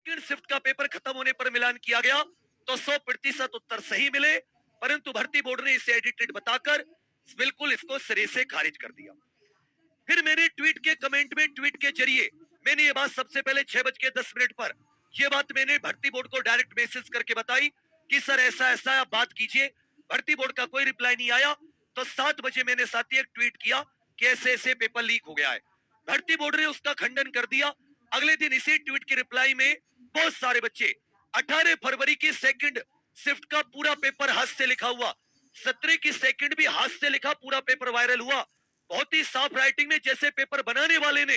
Second shift का paper खत्म होने पर मिलान किया गया तो 100% उत्तर सही मिले, परंतु भर्ती बोर्ड ने इसे एडिटेड बताकर बिल्कुल इसको सिरे से खारिज कर दिया। फिर मैंने ट्वीट के कमेंट में ट्वीट के जरिए मैंने ये बात सबसे पहले 6:10 पर ये बात मैंने भर्ती बोर्ड को डायरेक्ट मैसेज करके बताई कि सर ऐसा ऐसा आप बात कीजिए। भर्ती बोर्ड का कोई रिप्लाई नहीं आया, तो 7 बजे मैंने साथ ही एक ट्वीट किया कि ऐसे ऐसे पेपर लीक हो गया है। भर्ती बोर्ड ने उसका खंडन कर दिया। अगले दिन इसी ट्वीट के रिप्लाई में बहुत सारे बच्चे 18 फरवरी की सेकंड शिफ्ट का पूरा पेपर हाथ से लिखा हुआ, 17 की सेकंड भी हाथ से लिखा पूरा पेपर वायरल हुआ। बहुत ही साफ राइटिंग में, जैसे पेपर बनाने वाले ने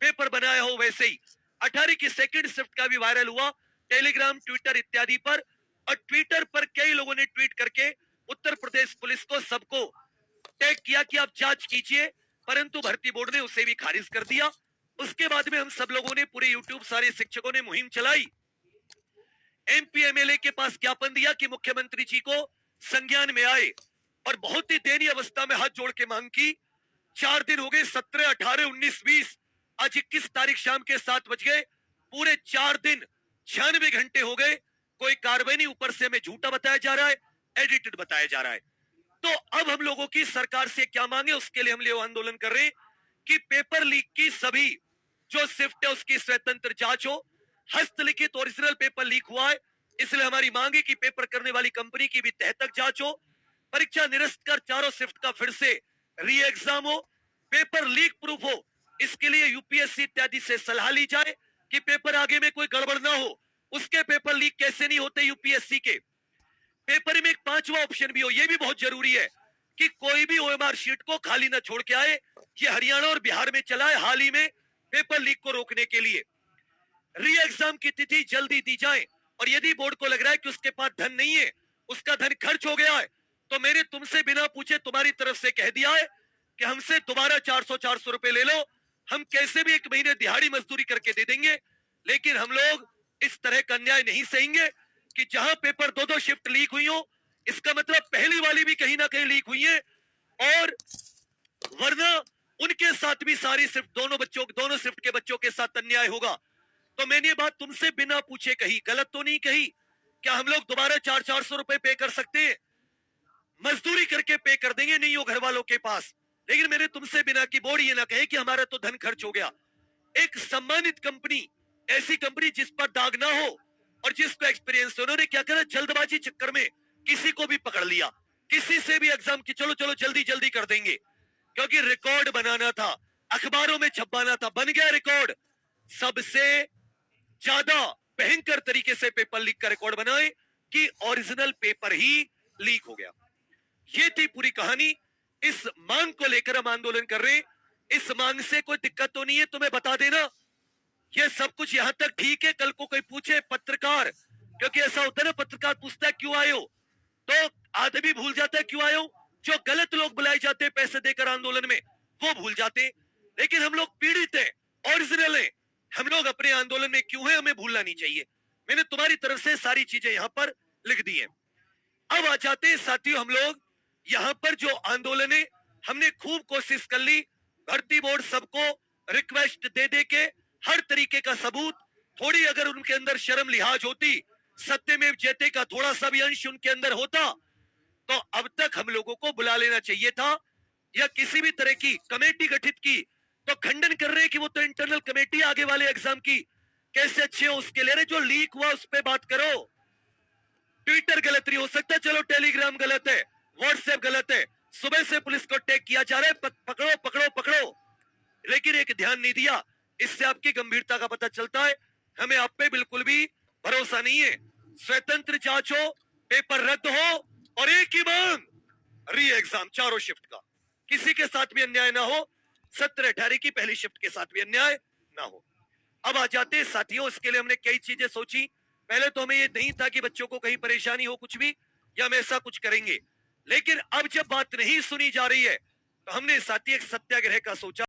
पेपर बनाया हो वैसे ही। 18 की सेकंड शिफ्ट का भी वायरल हुआ टेलीग्राम, ट्विटर इत्यादि पर। और ट्विटर पर कई लोगों ने ट्वीट करके उत्तर प्रदेश पुलिस को सबको टैग किया कि आप जांच कीजिए, परंतु भर्ती बोर्ड ने उसे भी खारिज कर दिया। उसके बाद में हम सब लोगों ने, पूरे यूट्यूब सारे शिक्षकों ने मुहिम चलाई, एमपी एमएलए के पास ज्ञापन दिया कि मुख्यमंत्री जी को संज्ञान में आए, और बहुत ही दयनीय अवस्था में हाथ जोड़ के मांग की। 4 दिन हो गए, 17, 18, 19, 20, आज 21 तारीख शाम के 7 बज गए। पूरे 4 दिन 96 घंटे हो गए, कोई कार्रवाई नहीं। ऊपर से हमें झूठा बताया जा रहा है, एडिटेड बताया जा रहा है। तो अब हम लोगों की सरकार से क्या मांगे, उसके लिए हम लोग आंदोलन कर रहे हैं कि पेपर लीक की सभी जो शिफ्ट है उसकी स्वतंत्र जांच हो। हस्तलिखित ओरिजिनल पेपर लीक हुआ है, इसलिए हमारी मांग है कि पेपर करने वाली कंपनी की भी तह तक जांच हो। परीक्षा निरस्त कर चारों शिफ्ट का फिर से री एग्जाम हो, पेपर लीक प्रूफ हो। इसके लिए यूपीएससी इत्यादि से सलाह ली जाए कि पेपर आगे में कोई गड़बड़ ना हो। उसके पेपर लीक कैसे नहीं होते यूपीएससी के। पेपर में एक 5वां ऑप्शन भी हो, यह भी बहुत जरूरी है कि कोई भी ओएमआर शीट को खाली ना छोड़ के आए। ये हरियाणा और बिहार में चला है हाल ही में पेपर लीक को रोकने के लिए। री एग्जाम की तिथि जल्दी दी जाए, और यदि बोर्ड को लग रहा है कि उसके पास धन नहीं है, उसका धन खर्च हो गया है, तो मैंने तुमसे बिना पूछे तुम्हारी तरफ से कह दिया है कि हमसे दोबारा 400 रुपए ले लो। हम कैसे भी 1 महीने दिहाड़ी मजदूरी करके दे देंगे, लेकिन हम लोग इस तरह का अन्याय नहीं सहेंगे कि जहां पेपर 2-2 शिफ्ट लीक हुई हो, इसका मतलब पहली वाली भी कहीं ना कहीं लीक हुई है, और वरना उनके साथ भी सारी शिफ्ट दोनों शिफ्ट के बच्चों के साथ अन्याय होगा। तो मैंने ये बात तुमसे बिना पूछे कही, गलत तो नहीं कही। क्या हम लोग दोबारा 400 रुपए पे कर सकते हैं? मजदूरी करके पे कर देंगे, नहीं हो घर वालों के पास, लेकिन मैंने तुमसे बिना कि बोर्ड ये ना कहे कि हमारा तो धन खर्च हो गया। एक सम्मानित कंपनी, ऐसी कंपनी जिस पर दाग ना हो और जिसको एक्सपीरियंस, उन्होंने क्या करा, जल्दबाजी चक्कर में किसी को भी पकड़ लिया, किसी से भी एग्जाम की चलो चलो जल्दी जल्दी कर देंगे, क्योंकि रिकॉर्ड बनाना था, अखबारों में छपवाना था। बन गया रिकॉर्ड, सबसे ज्यादा भयंकर तरीके से पेपर लीक का रिकॉर्ड बनाए कि ओरिजिनल पेपर ही लीक हो गया। ये थी पूरी कहानी। इस मांग को लेकर हम आंदोलन कर रहे हैं। इस मांग से कोई दिक्कत तो नहीं है, तुम्हें बता देना। ये सब कुछ यहां तक ठीक है। कल को कोई पूछे पत्रकार, क्योंकि ऐसा होता है ना, पत्रकार पूछता है क्यों आए हो, तो आदमी भूल जाता है क्यों आए हो। जो गलत लोग बुलाए जाते हैं पैसे देकर आंदोलन में, वो भूल जाते हैं। लेकिन हम लोग पीड़ित हैं, ओरिजिनल हैं, हम लोग अपने आंदोलन में क्यों हैं, हमें भूलना नहीं चाहिए। मैंने तुम्हारी तरफ से सारी चीजें यहां पर लिख दी हैं। अब आ जाते हैं साथियों, हम लोग यहां पर जो आंदोलन है, हमने खूब कोशिश कर ली। भर्ती बोर्ड सबको रिक्वेस्ट दे दे के हर तरीके का सबूत, थोड़ी अगर उनके अंदर शर्म लिहाज होती, सत्यमेव जयते का थोड़ा सा भी अंश उनके अंदर होता, तो अब तक हम लोगों को बुला लेना चाहिए था, या किसी भी तरह की कमेटी गठित की। तो खंडन कर रहे हैं कि वो तो इंटरनल कमेटी आगे वाले एग्जाम की, कैसे अच्छे हो उसके ले रहे। जो लीक हुआ उस पर बात करो। ट्विटर गलत नहीं हो सकता, चलो टेलीग्राम गलत है, व्हाट्सएप गलत है, सुबह से पुलिस को टैग किया जा रहा है, पकड़ो पकड़ो पकड़ो, लेकिन एक ध्यान नहीं दिया। इससे आपकी गंभीरता का पता चलता है। हमें आप पे बिल्कुल भी भरोसा नहीं है। स्वतंत्र जांच हो, पेपर रद्द हो, और एक ही मांग, री एग्जाम चारों शिफ्ट का, किसी के साथ भी अन्याय ना हो। 17-18 की पहली शिफ्ट के साथ भी अन्याय ना हो। अब आ जाते हैं साथियों, इसके लिए हमने कई चीजें सोची। पहले तो हमें ये नहीं था कि बच्चों को कहीं परेशानी हो कुछ भी, या हम ऐसा कुछ करेंगे, लेकिन अब जब बात नहीं सुनी जा रही है, तो हमने साथी एक सत्याग्रह का सोचा।